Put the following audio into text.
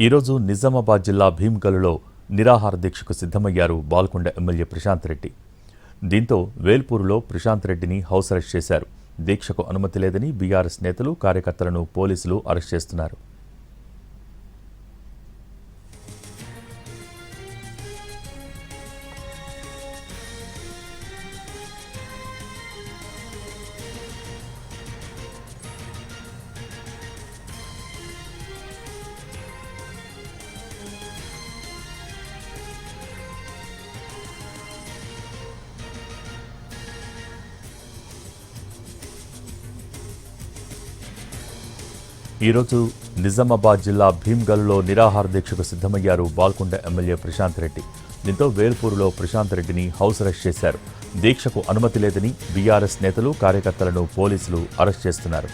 ఈరోజు నిజామాబాద్ జిల్లా భీమ్గల్లో నిరాహార దీక్షకు సిద్ధమయ్యారు బాల్కొండ ఎమ్మెల్యే ప్రశాంత్ రెడ్డి. దీంతో వేల్పూరులో ప్రశాంత్ రెడ్డిని హౌస్ అరెస్ట్ చేశారు. దీక్షకు అనుమతి లేదని బీఆర్ఎస్ నేతలు, కార్యకర్తలను పోలీసులు అరెస్ట్ చేస్తున్నారు. ఈరోజు నిజామాబాద్ జిల్లా భీమ్గల్లో నిరాహార దీక్షకు సిద్ధమయ్యారు బాల్కొండ ఎమ్మెల్యే ప్రశాంత్ రెడ్డి. దీంతో వేల్పూరులో ప్రశాంత్ రెడ్డిని హౌస్ అరెస్ట్ చేశారు. దీక్షకు అనుమతి లేదని బీఆర్ఎస్ నేతలు, కార్యకర్తలను పోలీసులు అరెస్ట్ చేస్తున్నారు.